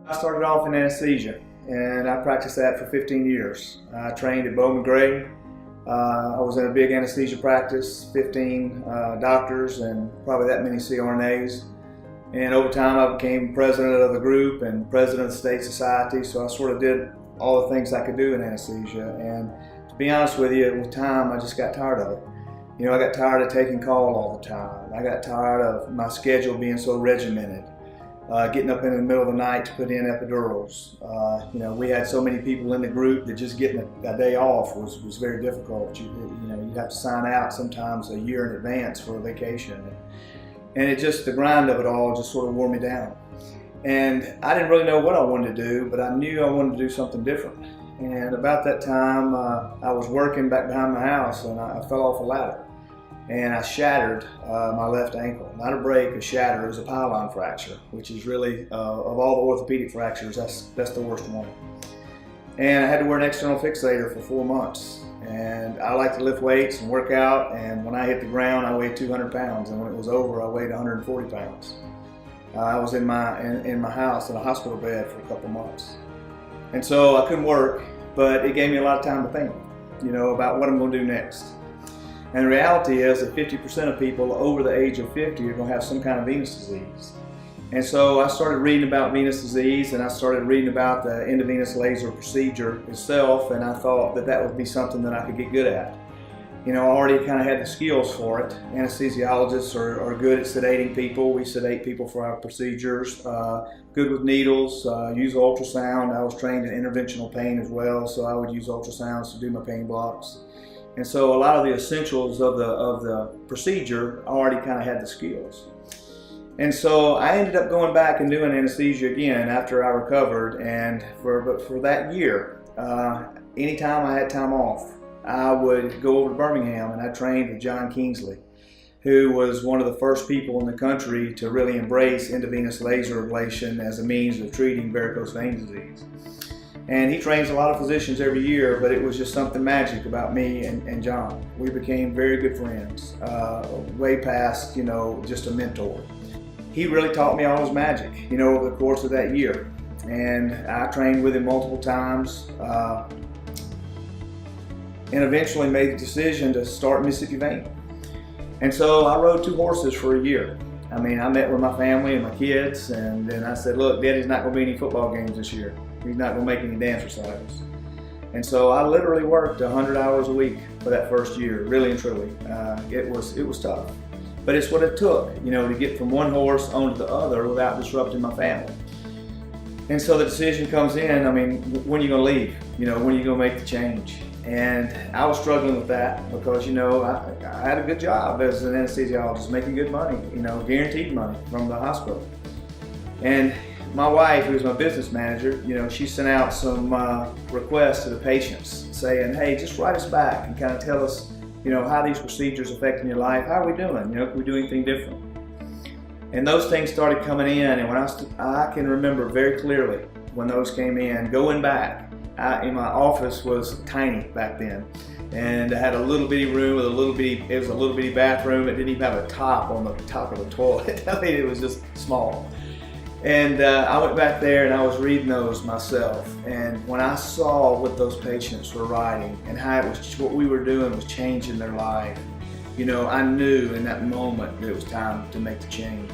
I started off in anesthesia, and I practiced that for 15 years. I trained at Bowman Gray. I was in a big anesthesia practice, 15 doctors and probably that many CRNAs. And over time I became president of the group and president of the state society, so I sort of did all the things I could do in anesthesia. And to be honest with you, with time I just got tired of it. You know, I got tired of taking call all the time. I got tired of my schedule being so regimented. Getting up in the middle of the night to put in epidurals. You know, we had so many people in the group that just getting a day off was very difficult. You know, you'd have to sign out sometimes a year in advance for a vacation. And it just, the grind of it all just sort of wore me down. And I didn't really know what I wanted to do, but I knew I wanted to do something different. And about that time, I was working back behind my house and I fell off a ladder. And I shattered my left ankle. Not a break, a shatter. It was a pylon fracture, which is really, of all the orthopedic fractures, that's the worst one. And I had to wear an external fixator for 4 months. And I like to lift weights and work out, and when I hit the ground, I weighed 200 pounds, and when it was over, I weighed 140 pounds. I was in my house in a hospital bed for a couple months. And so I couldn't work, but it gave me a lot of time to think, you know, about what I'm going to do next. And the reality is that 50% of people over the age of 50 are going to have some kind of venous disease. And so I started reading about venous disease, and I started reading about the intravenous laser procedure itself, and I thought that that would be something that I could get good at. You know, I already kind of had the skills for it. Anesthesiologists are good at sedating people. We sedate people for our procedures. Good with needles, use ultrasound. I was trained in interventional pain as well, so I would use ultrasounds to do my pain blocks. And so a lot of the essentials of the procedure, I already kind of had the skills. And so I ended up going back and doing anesthesia again after I recovered. And for that year, anytime I had time off, I would go over to Birmingham and I trained with John Kingsley, who was one of the first people in the country to really embrace intravenous laser ablation as a means of treating varicose vein disease. And he trains a lot of physicians every year, but it was just something magic about me and John. We became very good friends, way past, you know, just a mentor. He really taught me all his magic, you know, over the course of that year. And I trained with him multiple times, and eventually made the decision to start Mississippi Vein. And so I rode 2 horses for a year. I mean, I met with my family and my kids, and then I said, look, Daddy's not going to be any football games this year. He's not going to make any dance recitals. And so I literally worked 100 hours a week for that first year, really and truly. It was tough. But it's what it took, you know, to get from one horse onto the other without disrupting my family. And so the decision comes in, I mean, when are you going to leave? You know, when are you going to make the change? And I was struggling with that because, you know, I had a good job as an anesthesiologist, making good money, you know, guaranteed money from the hospital. And my wife, who's my business manager, you know, she sent out some requests to the patients saying, hey, just write us back and kind of tell us, you know, how these procedures affecting your life. How are we doing? You know, can we do anything different? And those things started coming in, and when I can remember very clearly when those came in, going back. In my office was tiny back then, and I had a little bitty room with it was a little bitty bathroom. It didn't even have a top on the top of the toilet. I mean, it was just small. And I went back there and I was reading those myself. And when I saw what those patients were writing and how it was, what we were doing was changing their life, you know, I knew in that moment that it was time to make the change.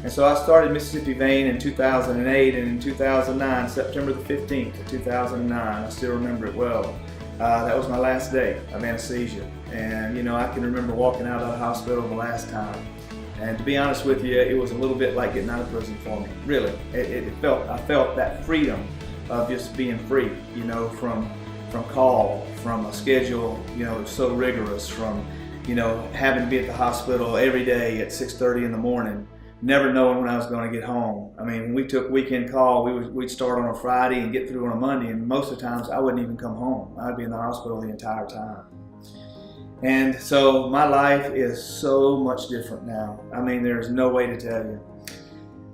And so I started Mississippi Vein in 2008, and in 2009, September the 15th of 2009, I still remember it well. That was my last day of anesthesia. And you know, I can remember walking out of the hospital the last time. And to be honest with you, it was a little bit like getting out of prison for me, really. I felt that freedom of just being free, you know, from call, from a schedule, you know, so rigorous, from, you know, having to be at the hospital every day at 6:30 in the morning, never knowing when I was going to get home. I mean, when we took weekend call, we'd start on a Friday and get through on a Monday, and most of the times I wouldn't even come home. I'd be in the hospital the entire time. And so my life is so much different now. I mean, there's no way to tell you.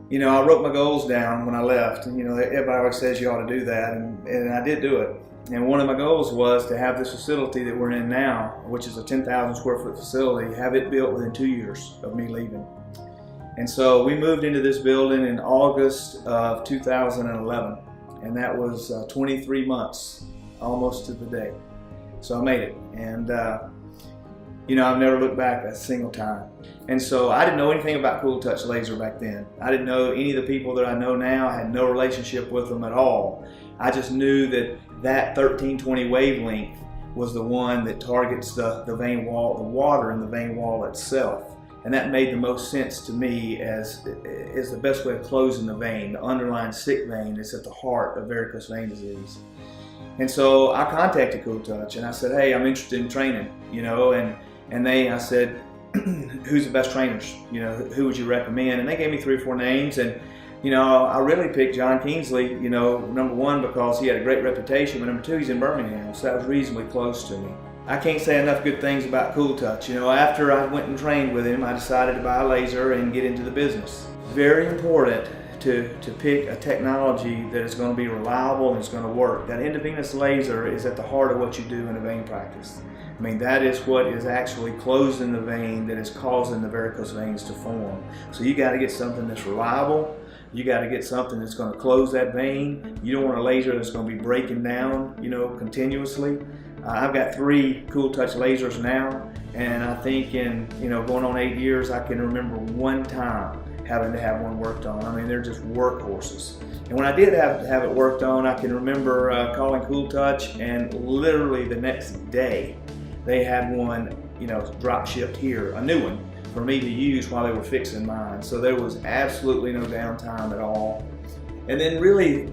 You know, I wrote my goals down when I left, and you know, everybody always says you ought to do that, and I did do it. And one of my goals was to have this facility that we're in now, which is a 10,000 square foot facility, have it built within 2 years of me leaving. And so we moved into this building in August of 2011, and that was 23 months, almost to the day. So I made it, and you know, I've never looked back a single time. And so I didn't know anything about CoolTouch laser back then. I didn't know any of the people that I know now. I had no relationship with them at all. I just knew that that 1320 wavelength was the one that targets the vein wall, the water in the vein wall itself. And that made the most sense to me as the best way of closing the vein. The underlying sick vein is at the heart of varicose vein disease. And so I contacted CoolTouch and I said, hey, I'm interested in training, you know, and I said, who's the best trainers? You know, who would you recommend? And they gave me 3 or 4 names, and you know, I really picked John Kingsley, you know, number 1 because he had a great reputation, but number 2, he's in Birmingham, so that was reasonably close to me. I can't say enough good things about CoolTouch. You know, after I went and trained with him, I decided to buy a laser and get into the business. Very important to pick a technology that is going to be reliable and it's going to work. That intravenous laser is at the heart of what you do in a vein practice. I mean, that is what is actually closing the vein that is causing the varicose veins to form. So you got to get something that's reliable. You got to get something that's going to close that vein. You don't want a laser that's going to be breaking down, you know, continuously. I've got 3 CoolTouch lasers now, and I think in, you know, going on 8 years, I can remember one time having to have one worked on. I mean, they're just workhorses. And when I did have to have it worked on, I can remember calling CoolTouch, and literally the next day, they had one, you know, drop shipped here, a new one, for me to use while they were fixing mine. So there was absolutely no downtime at all. And then really,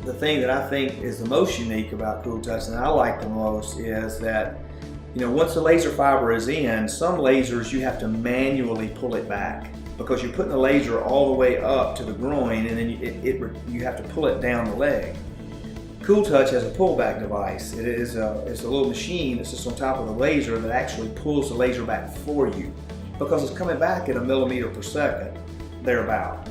the thing that I think is the most unique about CoolTouch, and I like the most, is that, you know, once the laser fiber is in, some lasers you have to manually pull it back because you're putting the laser all the way up to the groin, and then you have to pull it down the leg. CoolTouch has a pullback device. It's a little machine that sits on top of the laser that actually pulls the laser back for you because it's coming back at 1 millimeter per second, thereabout.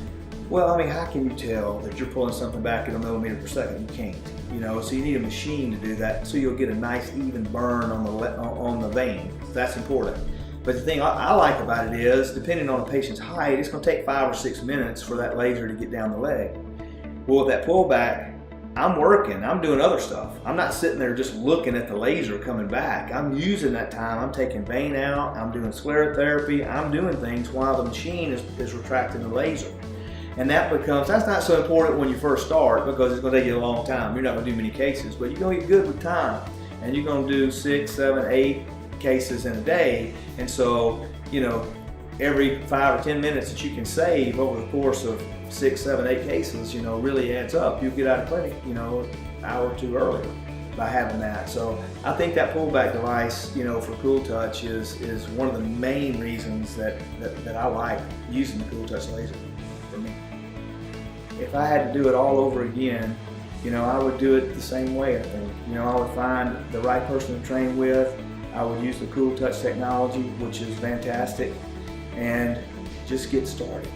Well, I mean, how can you tell that you're pulling something back at 1 millimeter per second? You can't, you know, so you need a machine to do that so you'll get a nice even burn on the vein. That's important. But the thing I like about it is, depending on the patient's height, it's going to take 5 or 6 minutes for that laser to get down the leg. Well, with that pullback, I'm working, I'm doing other stuff. I'm not sitting there just looking at the laser coming back. I'm using that time, I'm taking vein out, I'm doing sclerotherapy, I'm doing things while the machine is retracting the laser. And that's not so important when you first start because it's going to take you a long time. You're not going to do many cases, but you're going to get good with time. And you're going to do 6, 7, 8 cases in a day. And so, you know, every 5 or 10 minutes that you can save over the course of 6, 7, 8 cases, you know, really adds up. You'll get out of clinic, you know, an hour or 2 earlier by having that. So I think that pullback device, you know, for CoolTouch is one of the main reasons that I like using the CoolTouch laser for me. If I had to do it all over again, you know, I would do it the same way, I think. You know, I would find the right person to train with. I would use the CoolTouch technology, which is fantastic, and just get started.